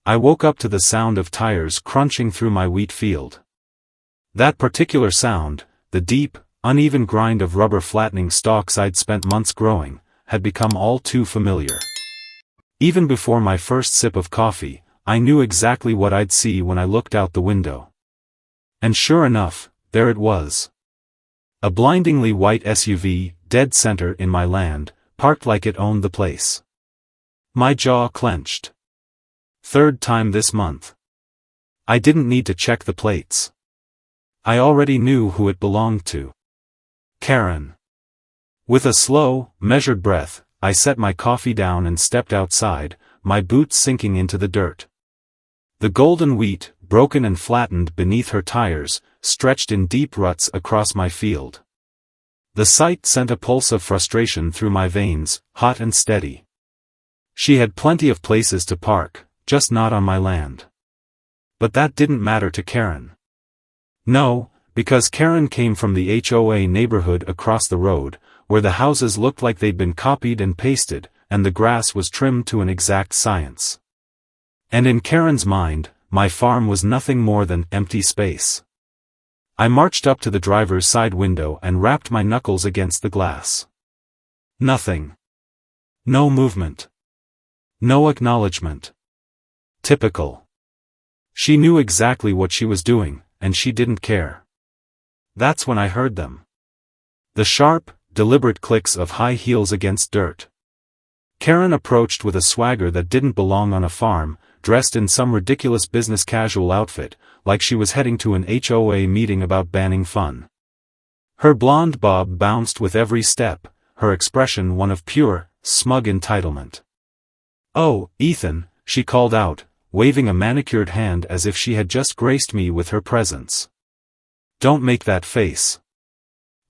I woke up to the sound of tires crunching through my wheat field. That particular sound, the deep, uneven grind of rubber flattening stalks I'd spent months growing, had become all too familiar. Even before my first sip of coffee, I knew exactly what I'd see when I looked out the window. And sure enough, there it was. A blindingly white SUV, dead center in my land, parked like it owned the place. My jaw clenched. Third time this month. I didn't need to check the plates. I already knew who it belonged to. Karen. With a slow, measured breath, I set my coffee down and stepped outside, my boots sinking into the dirt. The golden wheat, broken and flattened beneath her tires, stretched in deep ruts across my field. The sight sent a pulse of frustration through my veins, hot and steady. She had plenty of places to park, just not on my land. But that didn't matter to Karen. No, because Karen came from the HOA neighborhood across the road, where the houses looked like they'd been copied and pasted, and the grass was trimmed to an exact science. And in Karen's mind, my farm was nothing more than empty space. I marched up to the driver's side window and rapped my knuckles against the glass. Nothing. No movement. No acknowledgement. Typical. She knew exactly what she was doing, and she didn't care. That's when I heard them. The sharp, deliberate clicks of high heels against dirt. Karen approached with a swagger that didn't belong on a farm, dressed in some ridiculous business casual outfit, like she was heading to an HOA meeting about banning fun. Her blonde bob bounced with every step, her expression one of pure, smug entitlement. "Oh, Ethan," she called out, waving a manicured hand as if she had just graced me with her presence. "Don't make that face.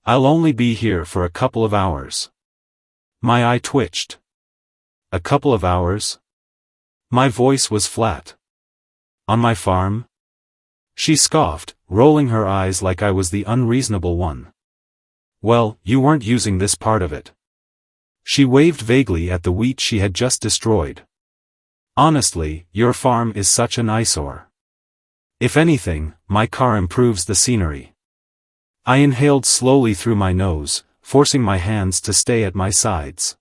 I'll only be here for a couple of hours." My eye twitched. A couple of hours? My voice was flat. On my farm? She scoffed, rolling her eyes like I was the unreasonable one. "Well, you weren't using this part of it." She waved vaguely at the wheat she had just destroyed. "Honestly, your farm is such an eyesore. If anything, my car improves the scenery." I inhaled slowly through my nose, forcing my hands to stay at my sides.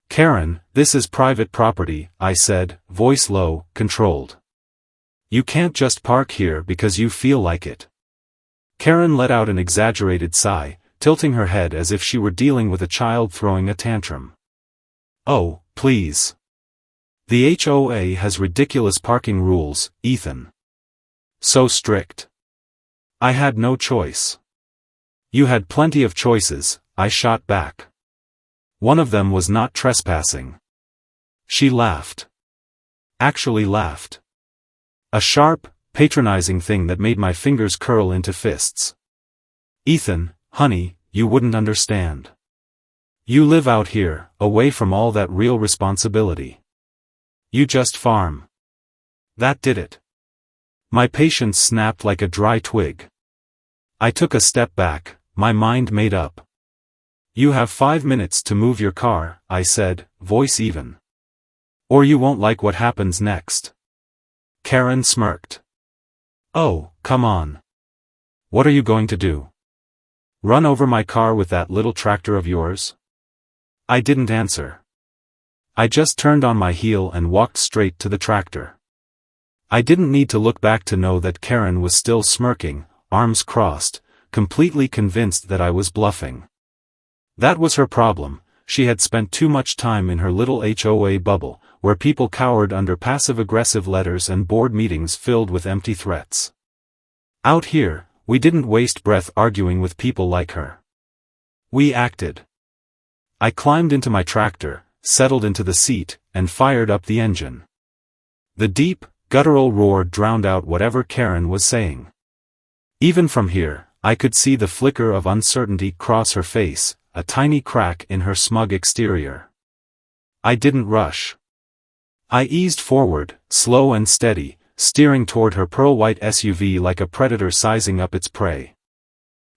"Karen, this is private property," I said, voice low, controlled. "You can't just park here because you feel like it." Karen let out an exaggerated sigh, tilting her head as if she were dealing with a child throwing a tantrum. "Oh, please. The HOA has ridiculous parking rules, Ethan. So strict." I had no choice. "You had plenty of choices," I shot back. "One of them was not trespassing." She laughed. Actually laughed. A sharp, patronizing thing that made my fingers curl into fists. "Ethan, honey, you wouldn't understand. You live out here, away from all that real responsibility. You just farm. That did it." My patience snapped like a dry twig. I took a step back, my mind made up. "You have 5 minutes to move your car," I said, voice even. "Or you won't like what happens next." Karen smirked. "Oh, come on. What are you going to do? Run over my car with that little tractor of yours?" I didn't answer. I just turned on my heel and walked straight to the tractor. I didn't need to look back to know that Karen was still smirking, arms crossed, completely convinced that I was bluffing. That was her problem. She had spent too much time in her little HOA bubble, where people cowered under passive-aggressive letters and board meetings filled with empty threats. Out here, we didn't waste breath arguing with people like her. We acted. I climbed into my tractor, settled into the seat, and fired up the engine. The deep, guttural roar drowned out whatever Karen was saying. Even from here, I could see the flicker of uncertainty cross her face, a tiny crack in her smug exterior. I didn't rush. I eased forward, slow and steady, steering toward her pearl-white SUV like a predator sizing up its prey.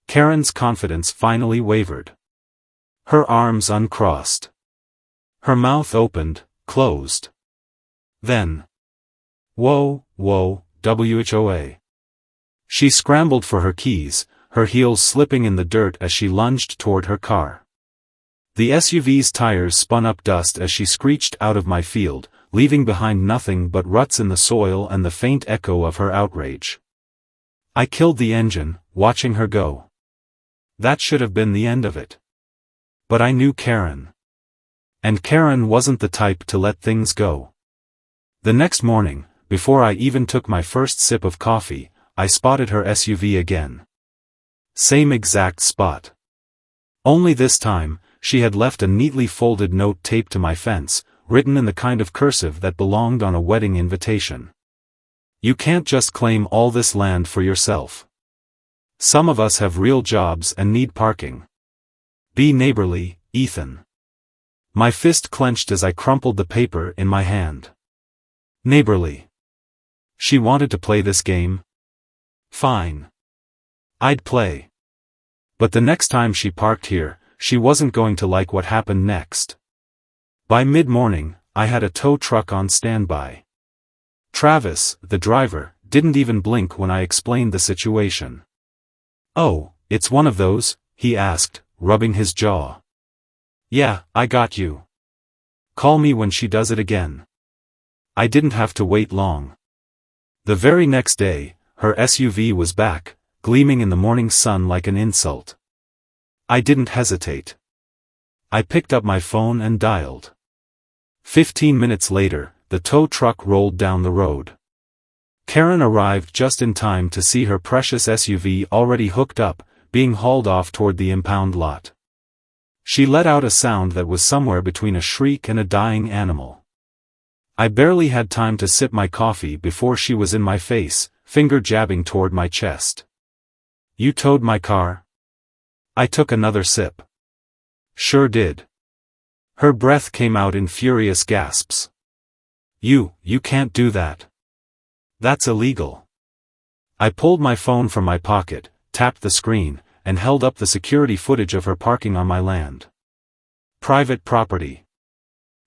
Karen's confidence finally wavered. Her arms uncrossed. Her mouth opened, closed. Then, Whoa, WHOA. She scrambled for her keys, her heels slipping in the dirt as she lunged toward her car. The SUV's tires spun up dust as she screeched out of my field, leaving behind nothing but ruts in the soil and the faint echo of her outrage. I killed the engine, watching her go. That should have been the end of it. But I knew Karen. And Karen wasn't the type to let things go. The next morning, before I even took my first sip of coffee, I spotted her SUV again. Same exact spot. Only this time, she had left a neatly folded note taped to my fence, written in the kind of cursive that belonged on a wedding invitation. You can't just claim all this land for yourself. Some of us have real jobs and need parking. Be neighborly, Ethan. My fist clenched as I crumpled the paper in my hand. Neighborly. She wanted to play this game? Fine. I'd play. But the next time she parked here, she wasn't going to like what happened next. By mid-morning, I had a tow truck on standby. Travis, the driver, didn't even blink when I explained the situation. Oh, it's one of those? He asked, rubbing his jaw. Yeah, I got you. Call me when she does it again. I didn't have to wait long. The very next day, her SUV was back, gleaming in the morning sun like an insult. I didn't hesitate. I picked up my phone and dialed. 15 minutes later, the tow truck rolled down the road. Karen arrived just in time to see her precious SUV already hooked up, being hauled off toward the impound lot. She let out a sound that was somewhere between a shriek and a dying animal. I barely had time to sip my coffee before she was in my face, finger jabbing toward my chest. You towed my car? I took another sip. Sure did. Her breath came out in furious gasps. You can't do that. That's illegal. I pulled my phone from my pocket, tapped the screen, and held up the security footage of her parking on my land. Private property.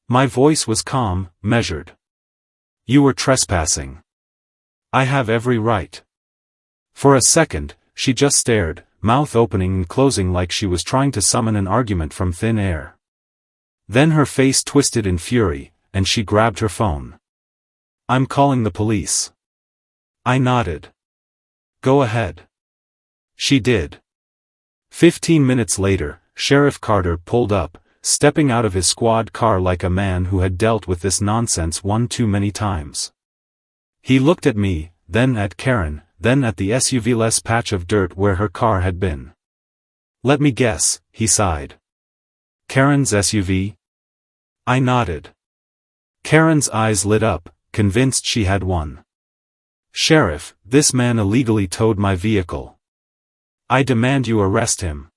My voice was calm, measured. You were trespassing. I have every right. For a second, she just stared, mouth opening and closing like she was trying to summon an argument from thin air. Then her face twisted in fury, and she grabbed her phone. I'm calling the police. I nodded. Go ahead. She did. 15 minutes later, Sheriff Carter pulled up, stepping out of his squad car like a man who had dealt with this nonsense one too many times. He looked at me, then at Karen, then at the SUV-less patch of dirt where her car had been. Let me guess, he sighed. Karen's SUV? I nodded. Karen's eyes lit up, convinced she had won. Sheriff, this man illegally towed my vehicle. I demand you arrest him.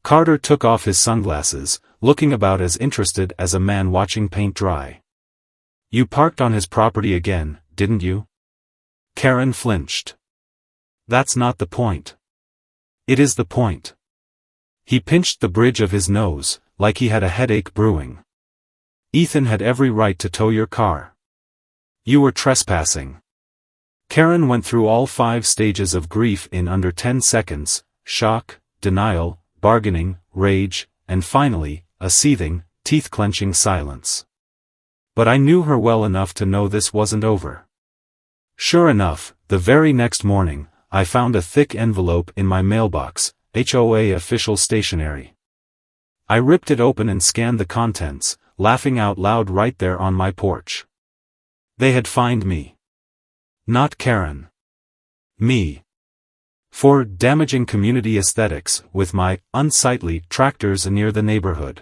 Carter took off his sunglasses, looking about as interested as a man watching paint dry. You parked on his property again, didn't you? Karen flinched. That's not the point. It is the point. He pinched the bridge of his nose, like he had a headache brewing. Ethan had every right to tow your car. You were trespassing. Karen went through all 5 stages of grief in under 10 seconds, shock, denial, bargaining, rage, and finally, a seething, teeth-clenching silence. But I knew her well enough to know this wasn't over. Sure enough, the very next morning, I found a thick envelope in my mailbox, HOA official stationery. I ripped it open and scanned the contents, laughing out loud right there on my porch. They had fined me. Not Karen. Me. For damaging community aesthetics with my unsightly tractors near the neighborhood.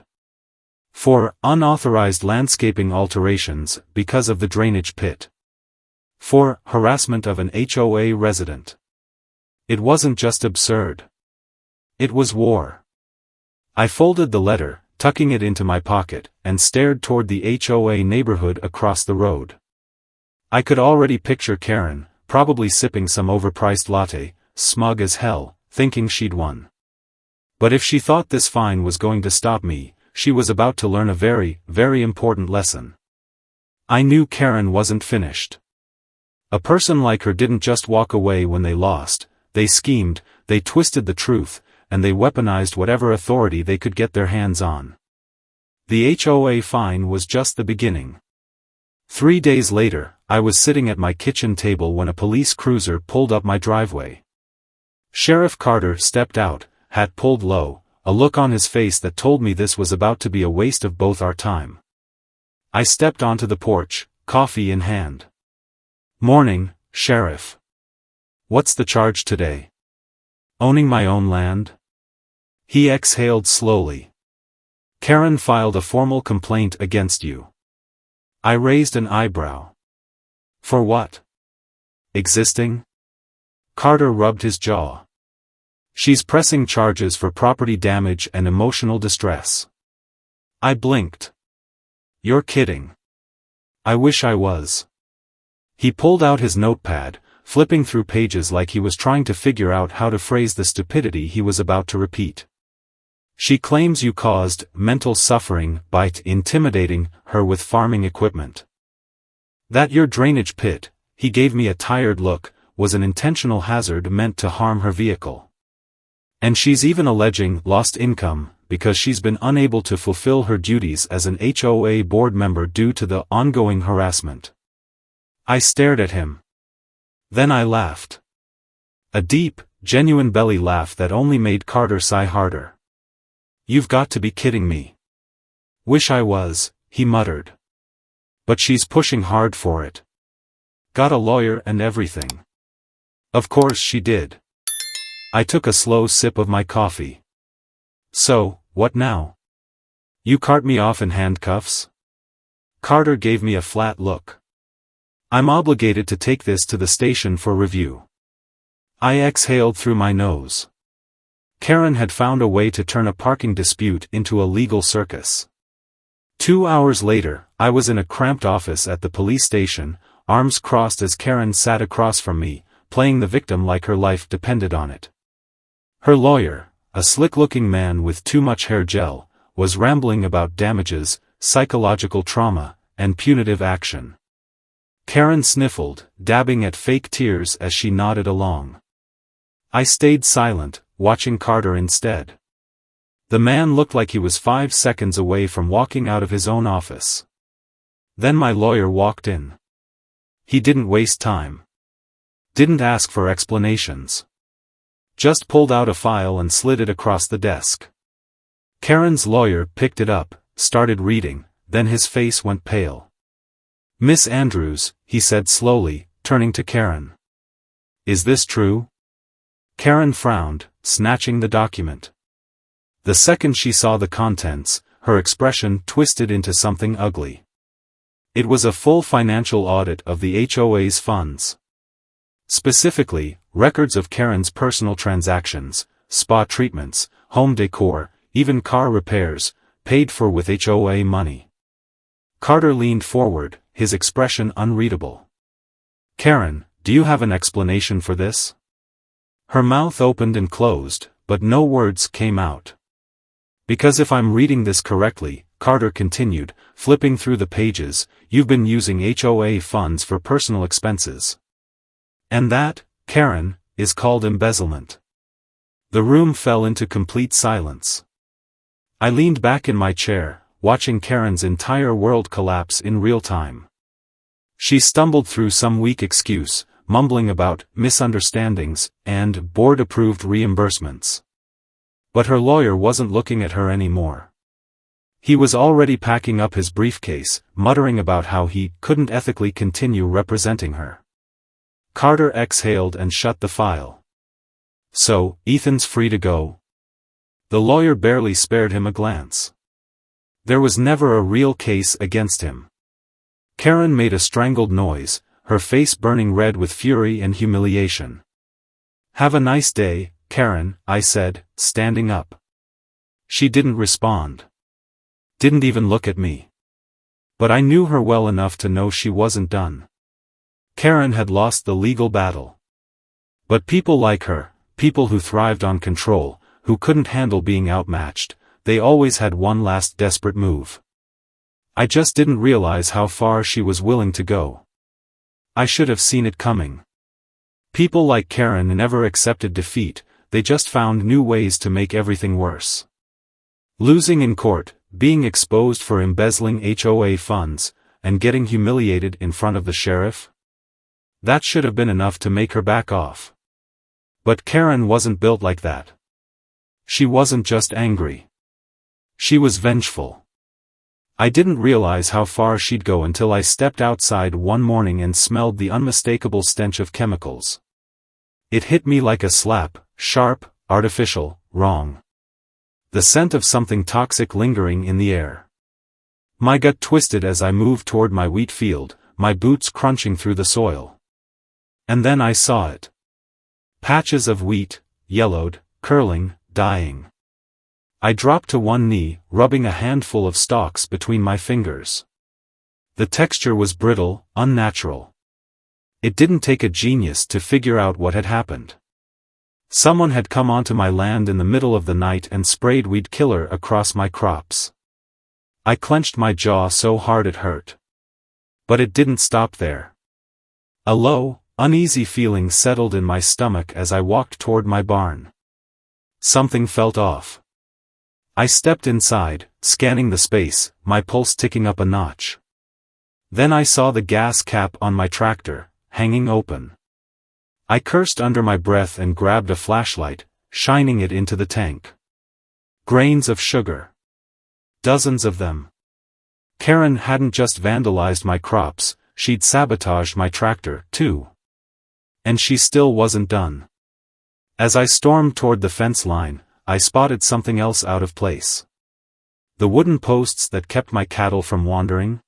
For unauthorized landscaping alterations because of the drainage pit. For harassment of an HOA resident. It wasn't just absurd. It was war. I folded the letter, tucking it into my pocket, and stared toward the HOA neighborhood across the road. I could already picture Karen, probably sipping some overpriced latte, smug as hell, thinking she'd won. But if she thought this fine was going to stop me, she was about to learn a very, very important lesson. I knew Karen wasn't finished. A person like her didn't just walk away when they lost, they schemed, they twisted the truth, and they weaponized whatever authority they could get their hands on. The HOA fine was just the beginning. 3 days later, I was sitting at my kitchen table when a police cruiser pulled up my driveway. Sheriff Carter stepped out, hat pulled low, a look on his face that told me this was about to be a waste of both our time. I stepped onto the porch, coffee in hand. "Morning, Sheriff. What's the charge today? Owning my own land?" He exhaled slowly. "Karen filed a formal complaint against you." I raised an eyebrow. "For what? Existing?" Carter rubbed his jaw. "She's pressing charges for property damage and emotional distress." I blinked. "You're kidding." "I wish I was." He pulled out his notepad, flipping through pages like he was trying to figure out how to phrase the stupidity he was about to repeat. "She claims you caused mental suffering by intimidating her with farming equipment. That your drainage pit," he gave me a tired look, "was an intentional hazard meant to harm her vehicle. And she's even alleging lost income, because she's been unable to fulfill her duties as an HOA board member due to the ongoing harassment." I stared at him. Then I laughed. A deep, genuine belly laugh that only made Carter sigh harder. "You've got to be kidding me." "Wish I was," he muttered. "But she's pushing hard for it. Got a lawyer and everything." "Of course she did." I took a slow sip of my coffee. "So, what now? You cart me off in handcuffs?" Carter gave me a flat look. "I'm obligated to take this to the station for review." I exhaled through my nose. Karen had found a way to turn a parking dispute into a legal circus. 2 hours later, I was in a cramped office at the police station, arms crossed as Karen sat across from me, playing the victim like her life depended on it. Her lawyer, a slick-looking man with too much hair gel, was rambling about damages, psychological trauma, and punitive action. Karen sniffled, dabbing at fake tears as she nodded along. I stayed silent, watching Carter instead. The man looked like he was 5 seconds away from walking out of his own office. Then my lawyer walked in. He didn't waste time. Didn't ask for explanations. Just pulled out a file and slid it across the desk. Karen's lawyer picked it up, started reading, then his face went pale. "Miss Andrews," he said slowly, turning to Karen. "Is this true?" Karen frowned, snatching the document. The second she saw the contents, her expression twisted into something ugly. It was a full financial audit of the HOA's funds. Specifically, records of Karen's personal transactions, spa treatments, home decor, even car repairs, paid for with HOA money. Carter leaned forward, his expression unreadable. "Karen, do you have an explanation for this?" Her mouth opened and closed, but no words came out. "Because if I'm reading this correctly," Carter continued, flipping through the pages, "you've been using HOA funds for personal expenses. And that, Karen, is called embezzlement." The room fell into complete silence. I leaned back in my chair, watching Karen's entire world collapse in real time. She stumbled through some weak excuse, mumbling about misunderstandings and board-approved reimbursements. But her lawyer wasn't looking at her anymore. He was already packing up his briefcase, muttering about how he couldn't ethically continue representing her. Carter exhaled and shut the file. "So, Ethan's free to go?" The lawyer barely spared him a glance. There was never a real case against him. Karen made a strangled noise, her face burning red with fury and humiliation. "Have a nice day, Karen," I said, standing up. She didn't respond. Didn't even look at me. But I knew her well enough to know she wasn't done. Karen had lost the legal battle. But people like her, people who thrived on control, who couldn't handle being outmatched, they always had one last desperate move. I just didn't realize how far she was willing to go. I should have seen it coming. People like Karen never accepted defeat, they just found new ways to make everything worse. Losing in court, being exposed for embezzling HOA funds, and getting humiliated in front of the sheriff? That should have been enough to make her back off. But Karen wasn't built like that. She wasn't just angry. She was vengeful. I didn't realize how far she'd go until I stepped outside one morning and smelled the unmistakable stench of chemicals. It hit me like a slap, sharp, artificial, wrong. The scent of something toxic lingering in the air. My gut twisted as I moved toward my wheat field, my boots crunching through the soil. And then I saw it. Patches of wheat, yellowed, curling, dying. I dropped to one knee, rubbing a handful of stalks between my fingers. The texture was brittle, unnatural. It didn't take a genius to figure out what had happened. Someone had come onto my land in the middle of the night and sprayed weed killer across my crops. I clenched my jaw so hard it hurt. But it didn't stop there. A low, uneasy feeling settled in my stomach as I walked toward my barn. Something felt off. I stepped inside, scanning the space, my pulse ticking up a notch. Then I saw the gas cap on my tractor, hanging open. I cursed under my breath and grabbed a flashlight, shining it into the tank. Grains of sugar. Dozens of them. Karen hadn't just vandalized my crops, she'd sabotaged my tractor, too. And she still wasn't done. As I stormed toward the fence line, I spotted something else out of place. The wooden posts that kept my cattle from wandering.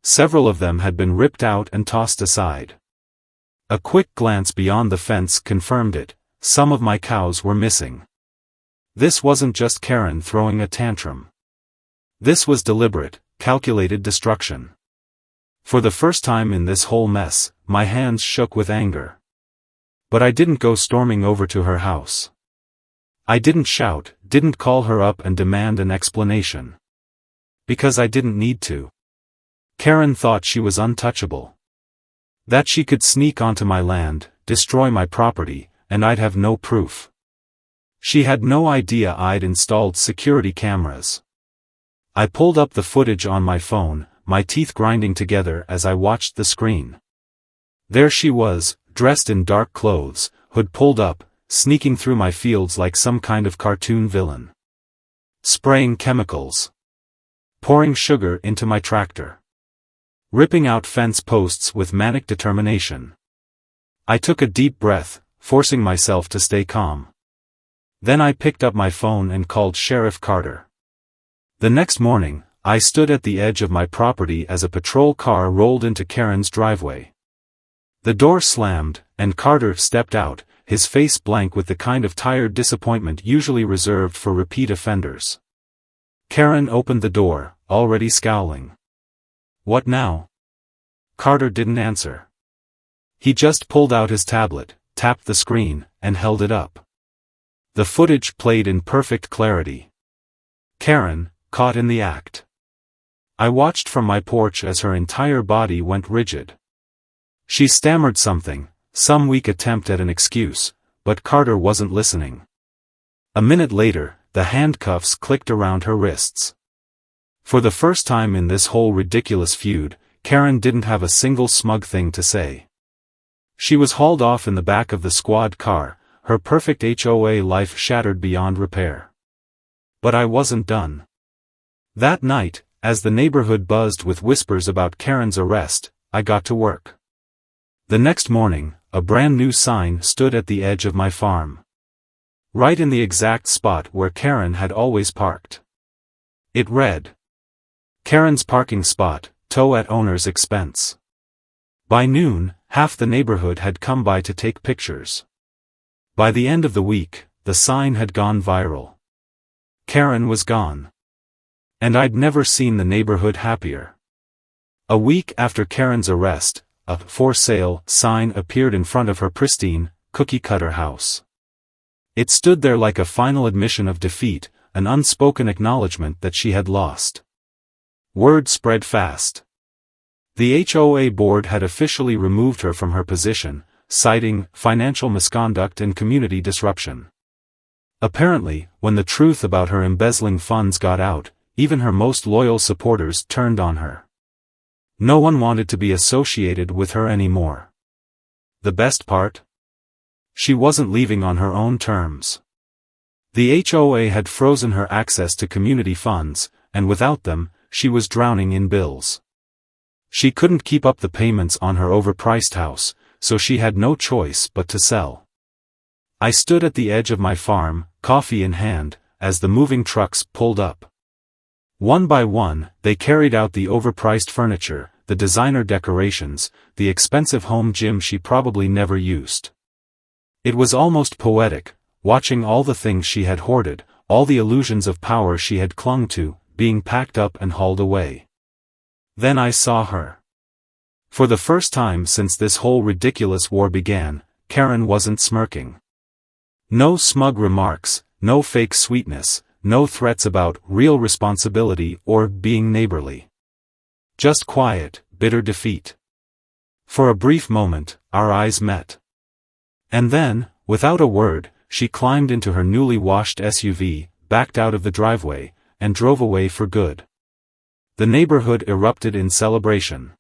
Several of them had been ripped out and tossed aside. A quick glance beyond the fence confirmed it, some of my cows were missing. This wasn't just Karen throwing a tantrum. This was deliberate, calculated destruction. For the first time in this whole mess, my hands shook with anger. But I didn't go storming over to her house. I didn't shout, didn't call her up and demand an explanation. Because I didn't need to. Karen thought she was untouchable. That she could sneak onto my land, destroy my property, and I'd have no proof. She had no idea I'd installed security cameras. I pulled up the footage on my phone, my teeth grinding together as I watched the screen. There she was, dressed in dark clothes, hood pulled up, sneaking through my fields like some kind of cartoon villain. Spraying chemicals. Pouring sugar into my tractor. Ripping out fence posts with manic determination. I took a deep breath, forcing myself to stay calm. Then I picked up my phone and called Sheriff Carter. The next morning, I stood at the edge of my property as a patrol car rolled into Karen's driveway. The door slammed, and Carter stepped out, his face blank with the kind of tired disappointment usually reserved for repeat offenders. Karen opened the door, already scowling. "What now?" Carter didn't answer. He just pulled out his tablet, tapped the screen, and held it up. The footage played in perfect clarity. Karen, caught in the act. I watched from my porch as her entire body went rigid. She stammered something, some weak attempt at an excuse, but Carter wasn't listening. A minute later, the handcuffs clicked around her wrists. For the first time in this whole ridiculous feud, Karen didn't have a single smug thing to say. She was hauled off in the back of the squad car, her perfect HOA life shattered beyond repair. But I wasn't done. That night, as the neighborhood buzzed with whispers about Karen's arrest, I got to work. The next morning, a brand new sign stood at the edge of my farm. Right in the exact spot where Karen had always parked. It read, "Karen's parking spot, tow at owner's expense." By noon, half the neighborhood had come by to take pictures. By the end of the week, the sign had gone viral. Karen was gone. And I'd never seen the neighborhood happier. A week after Karen's arrest, a "for sale" sign appeared in front of her pristine, cookie-cutter house. It stood there like a final admission of defeat, an unspoken acknowledgement that she had lost. Word spread fast. The HOA board had officially removed her from her position, citing financial misconduct and community disruption. Apparently, when the truth about her embezzling funds got out, even her most loyal supporters turned on her. No one wanted to be associated with her anymore. The best part? She wasn't leaving on her own terms. The HOA had frozen her access to community funds, and without them, she was drowning in bills. She couldn't keep up the payments on her overpriced house, so she had no choice but to sell. I stood at the edge of my farm, coffee in hand, as the moving trucks pulled up. One by one, they carried out the overpriced furniture, the designer decorations, the expensive home gym she probably never used. It was almost poetic, watching all the things she had hoarded, all the illusions of power she had clung to, being packed up and hauled away. Then I saw her. For the first time since this whole ridiculous war began, Karen wasn't smirking. No smug remarks, no fake sweetness, no threats about real responsibility or being neighborly. Just quiet, bitter defeat. For a brief moment, our eyes met. And then, without a word, she climbed into her newly washed SUV, backed out of the driveway, and drove away for good. The neighborhood erupted in celebration.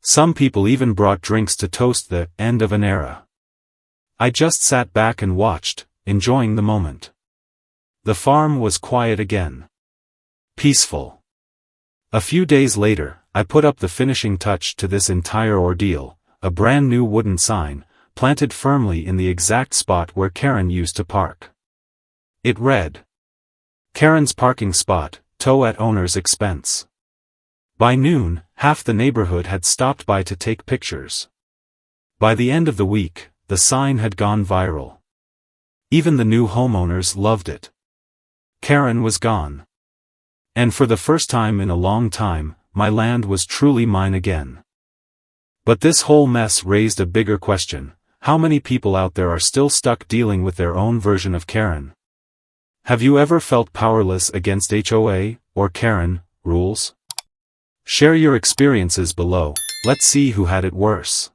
Some people even brought drinks to toast the end of an era. I just sat back and watched, enjoying the moment. The farm was quiet again. Peaceful. A few days later, I put up the finishing touch to this entire ordeal, a brand new wooden sign, planted firmly in the exact spot where Karen used to park. It read, "Karen's parking spot, tow at owner's expense." By noon, half the neighborhood had stopped by to take pictures. By the end of the week, the sign had gone viral. Even the new homeowners loved it. Karen was gone. And for the first time in a long time, my land was truly mine again. But this whole mess raised a bigger question: how many people out there are still stuck dealing with their own version of Karen? Have you ever felt powerless against HOA, or Karen, rules? Share your experiences below. Let's see who had it worse.